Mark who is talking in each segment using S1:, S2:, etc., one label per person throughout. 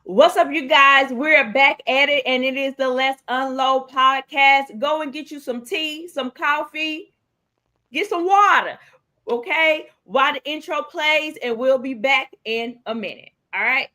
S1: What's up, you guys? We're back at it, and it is the Let's Unload podcast. Go and get you some tea, some coffee, get some water, okay? While the intro plays, and we'll be back in a minute. All right.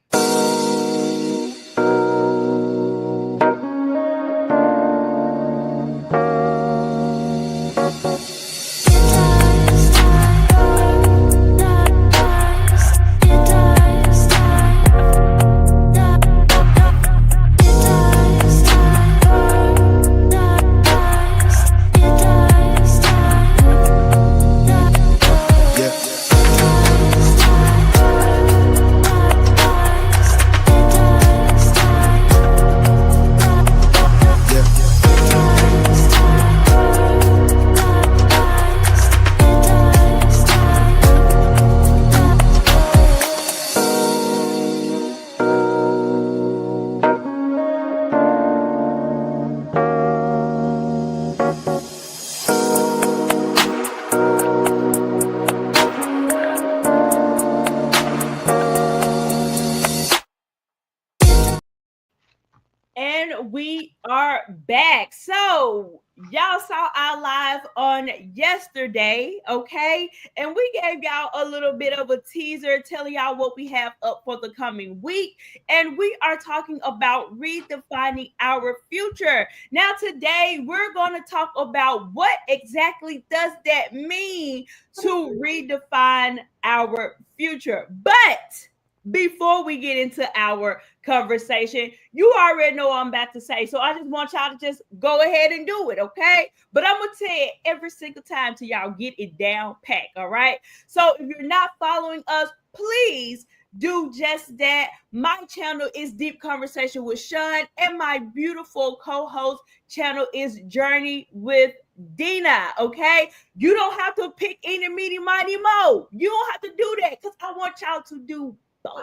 S1: And we are back. So, y'all saw our live on yesterday, okay? And we gave y'all a little bit of a teaser telling y'all what we have up for the coming week. And we are talking about redefining our future. Now, today we're going to talk about what exactly does that mean to redefine our future. But before we get into our conversation, you already know what I'm about to say. So I just want y'all to just go ahead and do it, okay? But I'm going to tell you every single time till y'all get it down pack, all right? So if you're not following us, please do just that. My channel is Deep Conversation with Sean, and my beautiful co-host channel is Journey with Dina, okay? You don't have to pick any, meeny, mighty, mo. You don't have to do that because I want y'all to do both.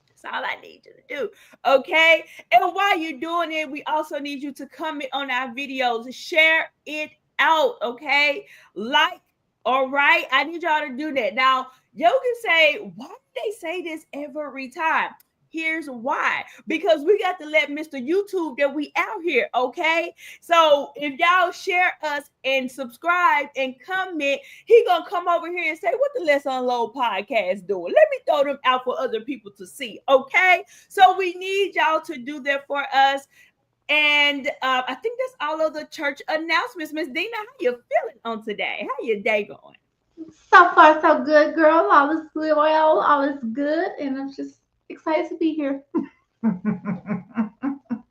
S1: That's all I need you to do. Okay. And while you're doing it, we also need you to comment on our videos, share it out. Okay. Like, all right. I need y'all to do that. Now, you can say, why do they say this every time? Here's why. Because we got to let Mr. YouTube that we out here, okay? So if y'all share us and subscribe and comment, he gonna come over here and say, what the Let's Unload podcast doing? Let me throw them out for other people to see, okay? So we need y'all to do that for us. And I think that's all of the church announcements. Miss Dina, how you feeling on today? How your day going?
S2: So far, so good, girl. All is good. Well, all is good, and I'm just excited to be here.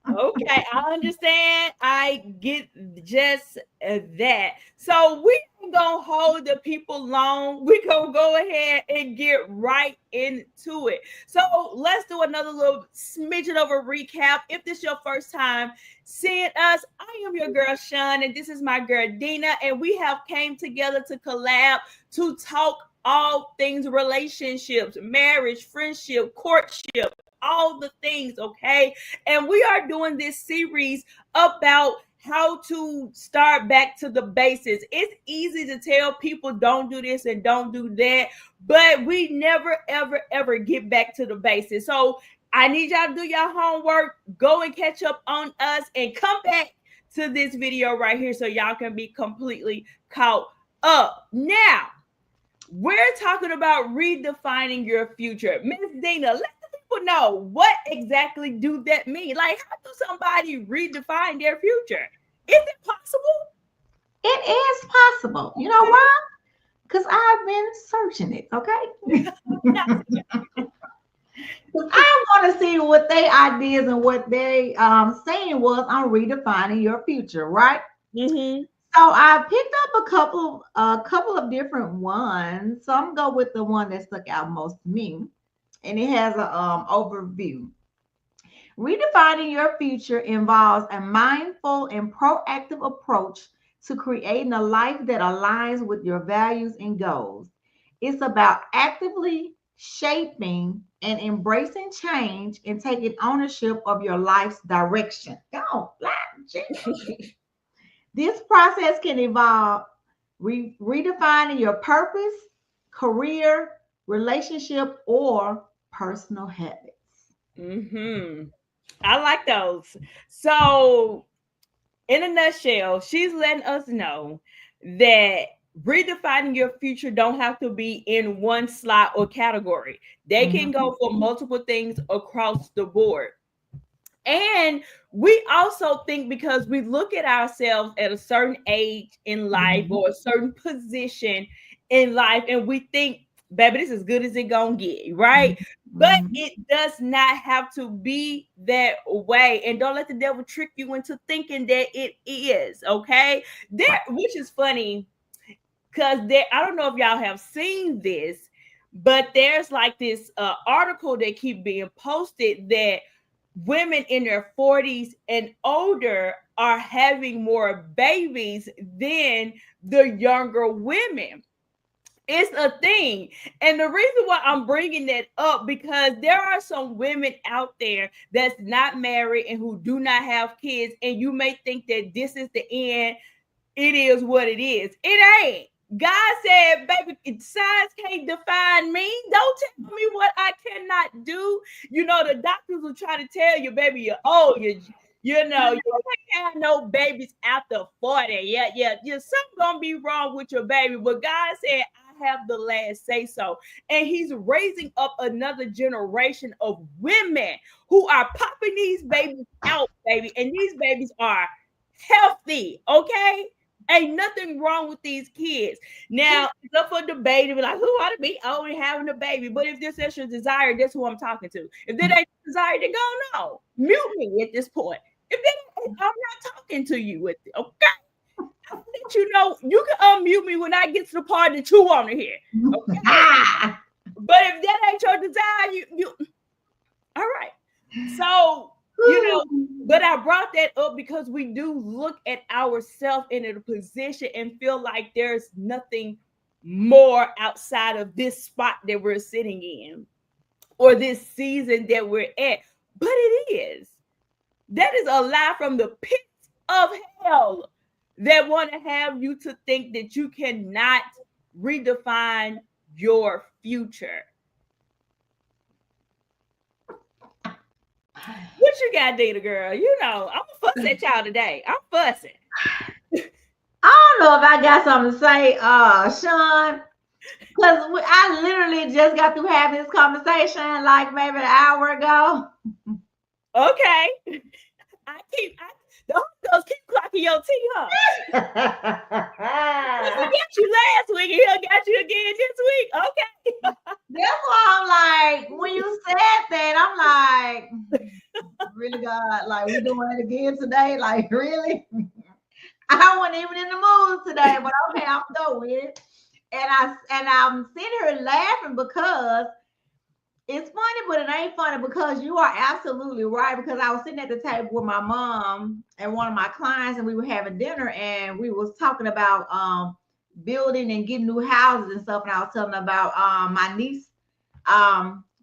S1: Okay, I understand. I get just that. So we ain't gonna hold the people long. We gonna go ahead and get right into it. So let's do another little smidgen of a recap. If this is your first time seeing us, I am your girl Sean, and this is my girl Dina, and we have came together to collab to talk all things relationships, marriage, friendship, courtship, all the things, okay? And we are doing this series about how to start back to the basics. It's easy to tell people don't do this and don't do that, but we never, ever, ever get back to the basics. So I need y'all to do your homework, go and catch up on us, and come back to this video right here so y'all can be completely caught up. Now, we're talking about redefining your future. Miss Dina, let the people know what exactly do that mean. Like, how do somebody redefine their future? Is it possible?
S2: It is possible. You know why? Because I've been searching it, okay? I want to see what their ideas and what they saying was on redefining your future, right?
S1: Mm-hmm.
S2: So I picked up a couple of different ones. So I'm gonna go with the one that stuck out most to me, and it has a overview. Redefining your future involves a mindful and proactive approach to creating a life that aligns with your values and goals. It's about actively shaping and embracing change and taking ownership of your life's direction. Go, this process can involve redefining your purpose, career, relationship, or personal habits.
S1: Mm-hmm. I like those. So, in a nutshell, she's letting us know that redefining your future don't have to be in one slot or category. They can
S2: Mhm.
S1: go for multiple things across the board. And we also think because we look at ourselves at a certain age in life
S2: Mhm.
S1: or a certain position in life, and we think, baby, this is as good as it gonna get, right? But
S2: Mhm.
S1: it does not have to be that way. And don't let the devil trick you into thinking that it is, okay? There, which is funny because there, I don't know if y'all have seen this, but there's like this article that keep being posted that women in their 40s and older are having more babies than the younger women. It's a thing. And the reason why I'm bringing that up because there are some women out there that's not married and who do not have kids, and you may think that this is the end. It is what it is. It ain't. God said, baby, science can't define me. Don't tell me what I cannot do. You know, the doctors will try to tell you, baby, you're old. You know, you can't have no babies after 40. Yeah. Something gonna be wrong with your baby. But God said, I have the last say so. And He's raising up another generation of women who are popping these babies out, baby. And these babies are healthy, okay? Ain't nothing wrong with these kids. Now, it's up for debate to be like, who ought to be only having a baby? But if this is your desire, that's who I'm talking to. If that ain't your desire, then go no. Mute me at this point. If that ain't, I'm not talking to you with it, okay? I'll let you know you can unmute me when I get to the part that you want to hear. Okay. But if that ain't your desire, you all right. So, but I brought that up because we do look at ourselves in a position and feel like there's nothing more outside of this spot that we're sitting in or this season that we're at. But it is. That is a lie from the pits of hell that want to have you to think that you cannot redefine your future. What you got, Data girl? You know, I'm gonna fuss at y'all today. I'm fussing.
S2: I don't know if I got something to say, Sean, because I literally just got through having this conversation like maybe an hour ago.
S1: Okay. I the Holy Ghost keep clocking your tea, huh? Because he got you last week and he'll got you again this week. Okay.
S2: That's why I'm like, when you said that, I'm like, really, God, like we doing it again today? Like, really? I wasn't even in the mood today, but okay, I'm done with it. And I'm sitting here laughing because it's funny, but it ain't funny because you are absolutely right. Because I was sitting at the table with my mom and one of my clients, and we were having dinner, and we was talking about building and getting new houses and stuff. And I was telling them about my niece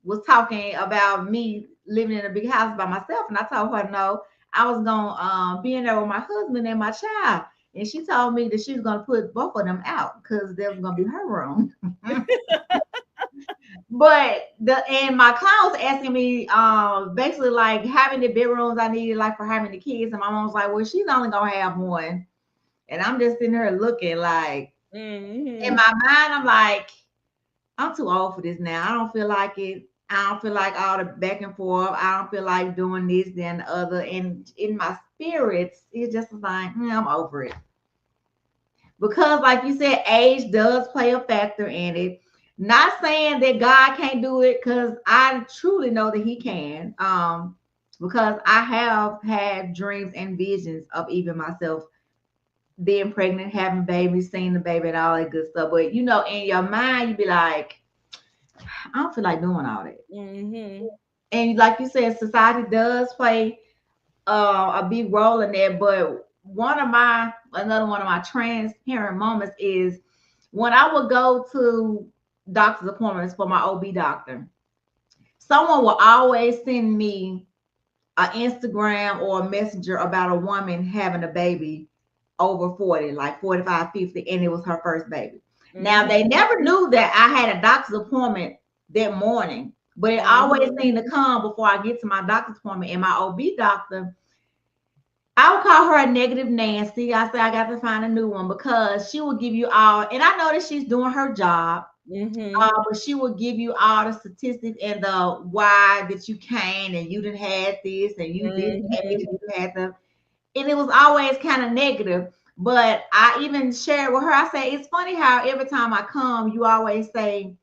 S2: was talking about me living in a big house by myself, and I told her no, I was gonna be in there with my husband and my child. And she told me that she was gonna put both of them out because that was gonna be her room. But my client was asking me basically like how many bedrooms I needed like for how many kids, and my mom was like, well, she's only gonna have one. And I'm just sitting here looking like in
S1: Mm-hmm.
S2: my mind, I'm like, I'm too old for this now. I don't feel like it. I don't feel like all the back and forth. I don't feel like doing this, then the other. And in my spirits, it's just like, I'm over it. Because, like you said, age does play a factor in it. Not saying that God can't do it, because I truly know that He can. Because I have had dreams and visions of even myself being pregnant, having babies, seeing the baby, and all that good stuff. But in your mind, you be like, I don't feel like doing all that.
S1: Mm-hmm.
S2: And like you said, society does play a big role in that. But another one of my transparent moments is when I would go to doctor's appointments for my OB doctor. Someone will always send me an Instagram or a messenger about a woman having a baby over 40, like 45, 50, and it was her first baby. Now,
S1: Mm-hmm.
S2: they never knew that I had a doctor's appointment that morning, but it always
S1: Mhm.
S2: seemed to come before I get to my doctor's appointment. And my OB doctor, I would call her a negative Nancy. I say I got to find a new one because she will give you all, and I know that she's doing her job,
S1: Mhm.
S2: but she will give you all the statistics and the why that you can and you didn't have this and you didn't age
S1: Mhm.
S2: and you had the, and it was always kind of negative. But I even shared with her, I say, it's funny how every time I come, you always say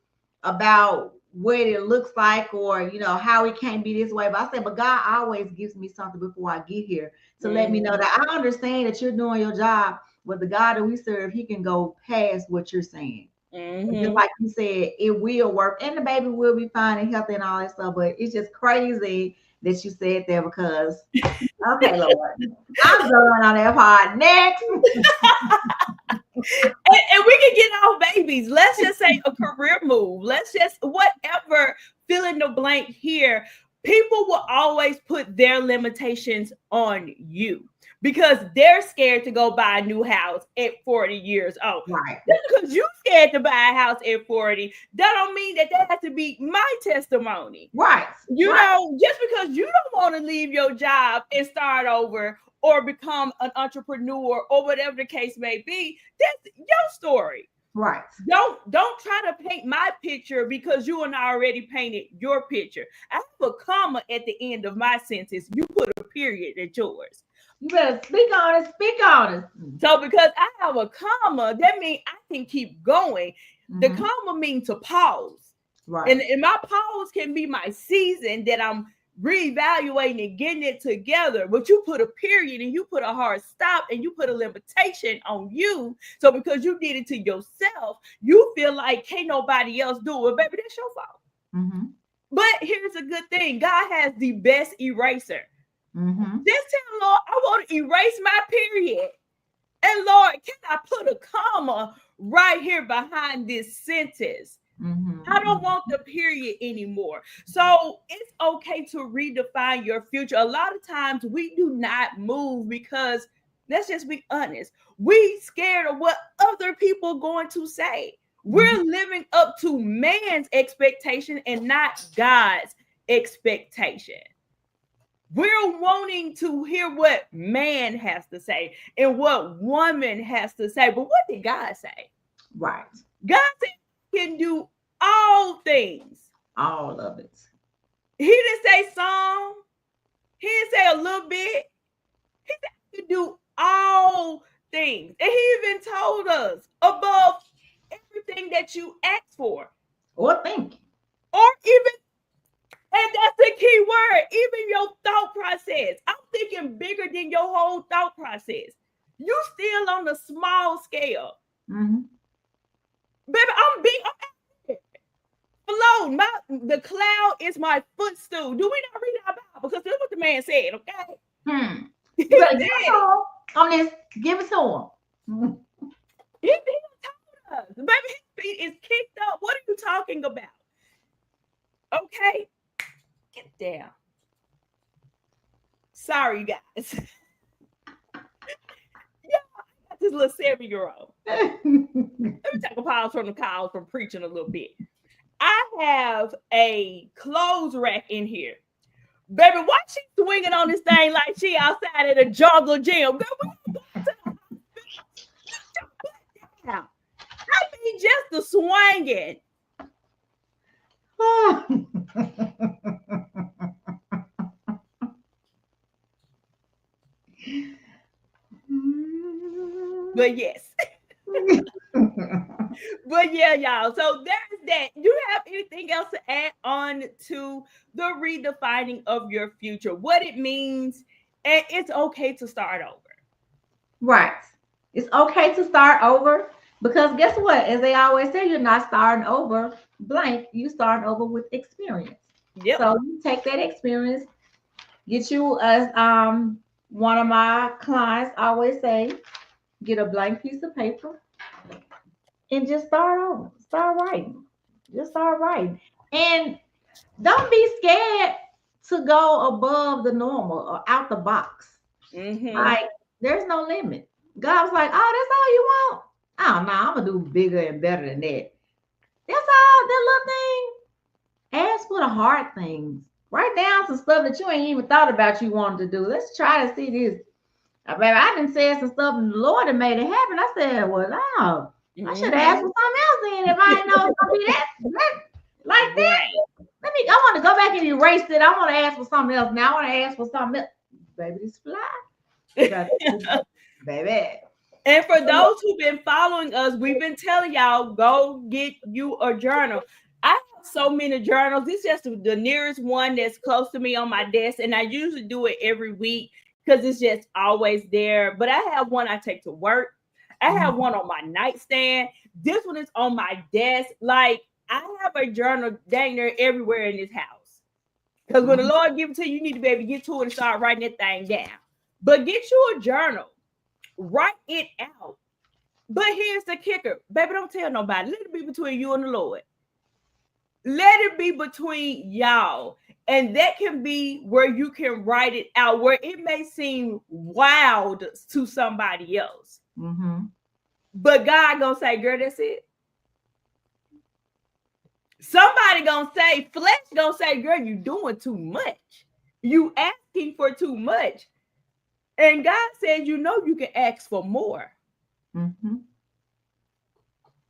S2: about what it looks like or, how it can't be this way. But I said, but God always gives me something before I get here to let me know
S1: Mhm.
S2: that I understand that you're doing your job, but the God that we serve, he can go past what you're saying. And just
S1: Mhm.
S2: like you said, it will work and the baby will be fine and healthy and all that stuff. But it's just crazy that you said that because, okay, Lord, I'm done on that part. Next.
S1: And we can get off babies. Let's just say a career move. Let's just whatever, fill in the blank here. People will always put their limitations on you because they're scared to go buy a new house at 40 years old.
S2: Right,
S1: Just because you scared to buy a house at 40, that don't mean that has to be my testimony.
S2: right,
S1: You
S2: right,
S1: know, just because you don't want to leave your job and start over or become an entrepreneur or whatever the case may be, that's your story.
S2: right,
S1: Don't try to paint my picture because you and I already painted your picture. I have a comma at the end of my sentence. You put a period at yours.
S2: you better speak on it, speak on it.
S1: So because I have a comma, that means I can keep going. The
S2: Mm-hmm.
S1: comma means to pause.
S2: Right,
S1: And my pause can be my season that I'm reevaluating and getting it together. But you put a period and you put a hard stop and you put a limitation on you. So because you did it to yourself, you feel like can't nobody else do it. Baby, that's your fault.
S2: mm-hmm.
S1: But here's a good thing. God has the best eraser.
S2: Mm-hmm.
S1: Just tell Lord, I want to erase my period. And Lord, can I put a comma right here behind this sentence? I don't
S2: Mm-hmm.
S1: want the period anymore. So it's okay to redefine your future. A lot of times we do not move because let's just be honest. We scared of what other people are going to say.
S2: Mm-hmm.
S1: We're living up to man's expectation and not God's expectation. We're wanting to hear what man has to say and what woman has to say. But what did God say?
S2: Right,
S1: God said he can do all things.
S2: all of it.
S1: He didn't say some. He didn't say a little bit. He said he can do all things. And he even told us above everything that you ask for.
S2: Or think.
S1: Or even, and that's the key word, even your thought process. I'm thinking bigger than your whole thought process. You still on the small scale.
S2: Mm-hmm.
S1: Baby, I'm big. I'm flow. The cloud is my footstool. Do we not read our Bible? Because that's what the man said, okay? He
S2: You better give
S1: said
S2: it to
S1: it.
S2: him on this. Give it to him.
S1: He told us. Baby, his feet is kicked up. What are you talking about? Okay, get down. Sorry, guys. Yeah, I got this little 7-year-old. Let me take a pause from the calls from preaching a little bit. I have a clothes rack in here. Baby, why she swinging on this thing like she outside at a jungle gym? Girl, we ain't going to the hospital. I mean, just the swinging. But yes. But yeah, y'all. So there's that. Do you have anything else to add on to the redefining of your future? What it means, and it's okay to start over.
S2: Right. It's okay to start over because guess what? As they always say, you're not starting over blank. You starting over with experience.
S1: Yep.
S2: So you take that experience, get you as one of my clients always say, get a blank piece of paper and just start over. Start writing. Just start writing. And don't be scared to go above the normal or out the box.
S1: Mm-hmm.
S2: Like there's no limit. God's like, oh, that's all you want. Oh no, I'm gonna do bigger and better than that. That's all that little thing. Ask for the hard things. Write down some stuff that you ain't even thought about you wanted to do. Let's try to see this. Baby, I done said some stuff and the Lord had made it happen. I said, well, no, I should have asked for something else then if I didn't know it's gonna be that like that.
S1: Right.
S2: I want to go back and erase it. I want to ask for something else. Now I want to ask for something else. Baby, this fly. Baby.
S1: And for those who've been following us, we've been telling y'all, go get you a journal. I have so many journals. This is just the nearest one that's close to me on my desk. And I usually do it every week because it's just always there. But I have one I take to work. I have one on my nightstand. This one is on my desk. Like, I have a journal dang near everywhere in this house. Because when the Lord gives it to you, you need to be able to get to it and start writing that thing down. But get you a journal. Write it out. But here's the kicker. Baby, don't tell nobody. Let it be between you and the Lord. Let it be between y'all. And that can be where you can write it out, where it may seem wild to somebody else. But God gonna say, girl, that's it. Somebody gonna say, flesh gonna say, girl, you doing too much. You asking for too much. And God says, you know, you can ask for more. All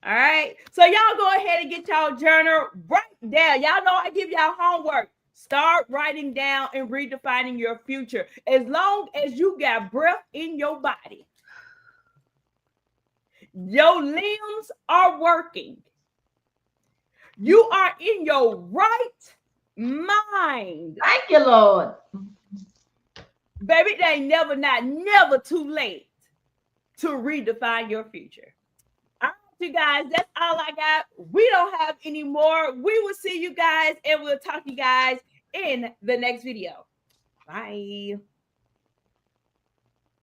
S1: right. So y'all go ahead and get y'all journal. Write down. Y'all know I give y'all homework. Start writing down and redefining your future. As long as you got breath in your body, your limbs are working, you are in your right mind.
S2: Thank you, Lord.
S1: Baby, it ain't never too late to redefine your future. All right, you guys, that's all I got. We don't have any more. We will see you guys and we'll talk to you guys in the next video. Bye.